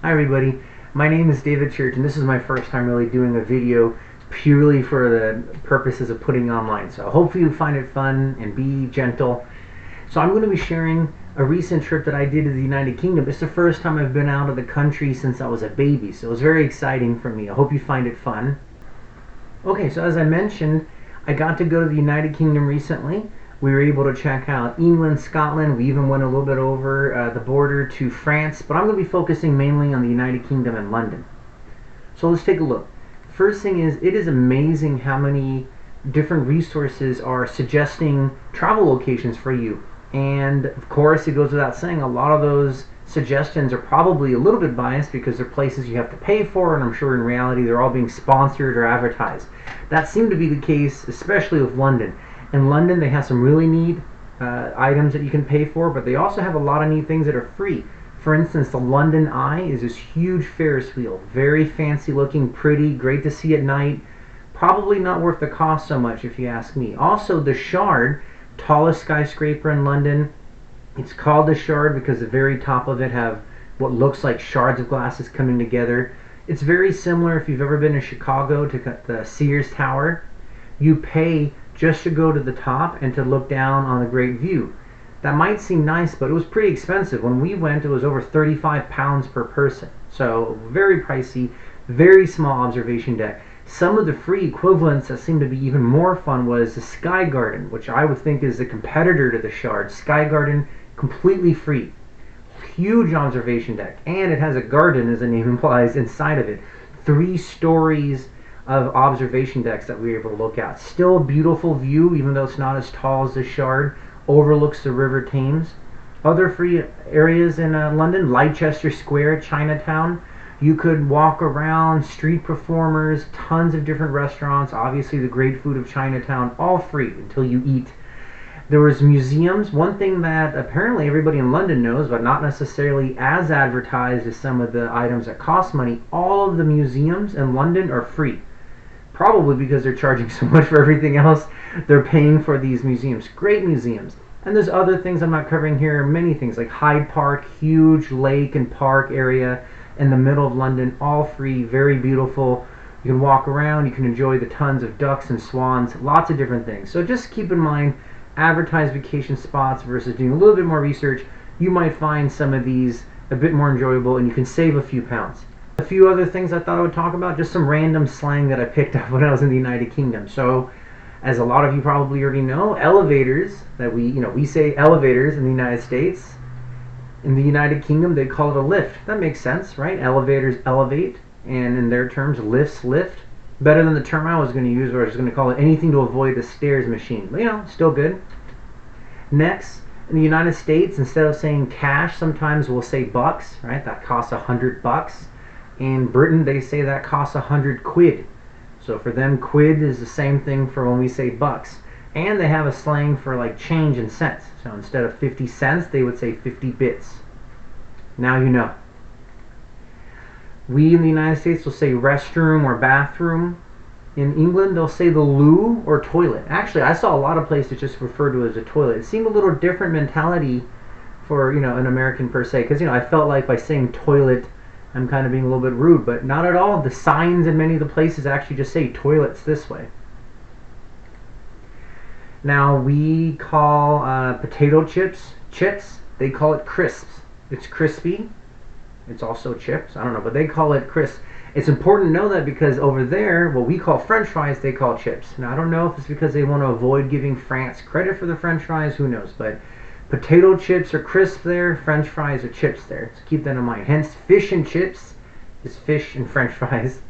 Hi everybody, my name is David Church and this is my first time really doing a video purely for the purposes of putting online. So hopefully you find it fun and be gentle. So I'm going to be sharing a recent trip that I did to the United Kingdom. It's the first time I've been out of the country since I was a baby, so it was very exciting for me. I hope you find it fun. Okay, so as I mentioned, I got to go to the United Kingdom recently. We were able to check out England, Scotland. We even went a little bit over the border to France, but I'm going to be focusing mainly on the United Kingdom and London. So let's take a look. First thing is, it is amazing how many different resources are suggesting travel locations for you. And of course, it goes without saying, a lot of those suggestions are probably a little bit biased because they're places you have to pay for, and I'm sure in reality they're all being sponsored or advertised. That seemed to be the case, especially with London. In London, they have some really neat items that you can pay for, but they also have a lot of neat things that are free. For instance, the London Eye is this huge Ferris wheel. Very fancy looking, pretty, great to see at night. Probably not worth the cost so much if you ask me. Also, the Shard, tallest skyscraper in London. It's called the Shard because the very top of it have what looks like shards of glasses coming together. It's very similar if you've ever been to Chicago to the Sears Tower. You pay just to go to the top and to look down on the great view. That might seem nice, but it was pretty expensive. When we went, it was over £35 per person. So very pricey, very small observation deck. Some of the free equivalents that seemed to be even more fun was the Sky Garden, which I would think is the competitor to the Shard. Sky Garden, completely free. Huge observation deck. And it has a garden, as the name implies, inside of it. 3 stories of observation decks that we were able to look at. Still a beautiful view, even though it's not as tall as the Shard. Overlooks the River Thames. Other free areas in London, Leicester Square, Chinatown. You could walk around, street performers, tons of different restaurants, obviously the great food of Chinatown, all free until you eat. There was museums. One thing that apparently everybody in London knows, but not necessarily as advertised as some of the items that cost money, all of the museums in London are free. Probably because they're charging so much for everything else, they're paying for these museums. Great museums. And there's other things I'm not covering here, many things like Hyde Park, huge lake and park area in the middle of London, all free, very beautiful. You can walk around, you can enjoy the tons of ducks and swans, lots of different things. So just keep in mind, advertised vacation spots versus doing a little bit more research, you might find some of these a bit more enjoyable and you can save a few pounds. A few other things I thought I would talk about, just some random slang that I picked up when I was in the United Kingdom. So, as a lot of you probably already know, elevators, that we say elevators in the United States. In the United Kingdom, they call it a lift. That makes sense, right? Elevators elevate, and in their terms, lifts lift. Better than the term I was going to use, where I was going to call it anything to avoid the stairs machine. But still good. Next, in the United States, instead of saying cash, sometimes we'll say bucks, right? That costs $100. In Britain, they say that costs 100 quid. So for them, quid is the same thing for when we say bucks. And they have a slang for like change in cents. So instead of 50 cents, they would say 50 bits. Now you know. We in the United States will say restroom or bathroom. In England, they'll say the loo or toilet. Actually, I saw a lot of places just refer to it as a toilet. It seemed a little different mentality for an American per se, because I felt like by saying toilet, I'm kind of being a little bit rude, but not at all. The signs in many of the places actually just say toilets this way. Now, we call potato chips chips. They call it crisps. It's crispy. It's also chips. I don't know, but they call it crisps. It's important to know that because over there, what we call French fries, they call chips. Now, I don't know if it's because they want to avoid giving France credit for the French fries. Who knows? But potato chips are crisp there, French fries are chips there. So keep that in mind. Hence, fish and chips is fish and French fries.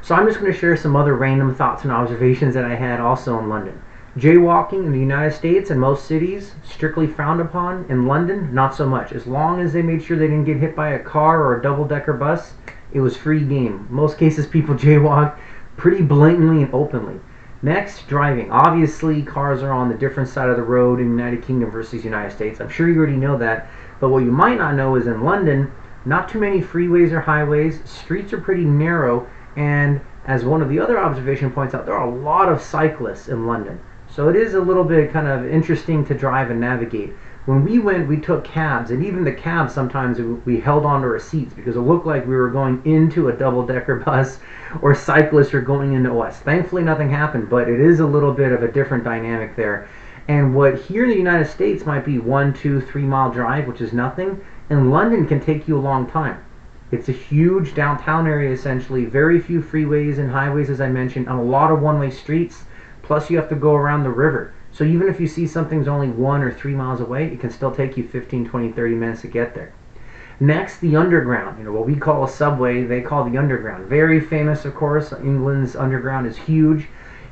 So I'm just going to share some other random thoughts and observations that I had also in London. Jaywalking in the United States and most cities, strictly frowned upon. In London, not so much. As long as they made sure they didn't get hit by a car or a double-decker bus, it was free game. Most cases, people jaywalk pretty blatantly and openly. Next, driving. Obviously, cars are on the different side of the road in the United Kingdom versus United States. I'm sure you already know that. But what you might not know is in London, not too many freeways or highways. Streets are pretty narrow. And as one of the other observation points out, there are a lot of cyclists in London. So it is a little bit kind of interesting to drive and navigate. When we went, we took cabs, and even the cabs sometimes we held onto our seats because it looked like we were going into a double-decker bus or cyclists were going into us. Thankfully nothing happened, but it is a little bit of a different dynamic there. And what here in the United States might be 1, 2, 3 mile drive, which is nothing, in London can take you a long time. It's a huge downtown area essentially, very few freeways and highways as I mentioned, and a lot of one-way streets, plus you have to go around the river. So even if you see something's only 1 or 3 miles away, it can still take you 15, 20, 30 minutes to get there. Next, the underground. You know, what we call a subway, they call the underground. Very famous, of course. England's underground is huge.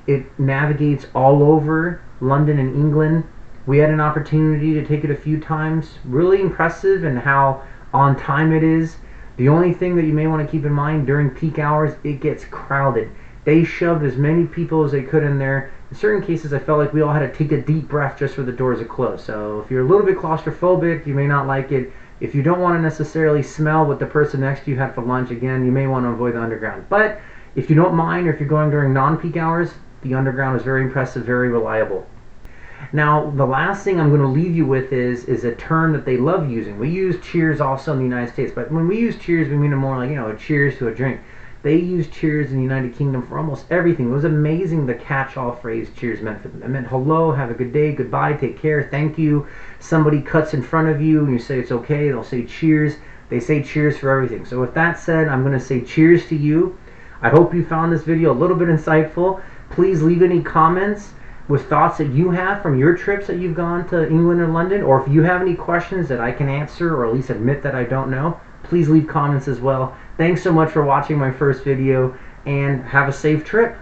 It navigates all over London and England. We had an opportunity to take it a few times. Really impressive in how on time it is. The only thing that you may want to keep in mind, during peak hours, it gets crowded. They shoved as many people as they could in there. In certain cases, I felt like we all had to take a deep breath just for the doors to close. So if you're a little bit claustrophobic, you may not like it. If you don't want to necessarily smell what the person next to you had for lunch, again, you may want to avoid the underground. But if you don't mind, or if you're going during non-peak hours, the underground is very impressive, very reliable. Now, the last thing I'm going to leave you with is a term that they love using. We use cheers also in the United States, but when we use cheers, we mean it more like, a cheers to a drink. They use cheers in the United Kingdom for almost everything. It was amazing the catch-all phrase cheers meant for them. It meant hello, have a good day, goodbye, take care, thank you. Somebody cuts in front of you and you say it's okay, they'll say cheers. They say cheers for everything. So with that said, I'm going to say cheers to you. I hope you found this video a little bit insightful. Please leave any comments with thoughts that you have from your trips that you've gone to England or London, or if you have any questions that I can answer or at least admit that I don't know, please leave comments as well. Thanks so much for watching my first video, and have a safe trip.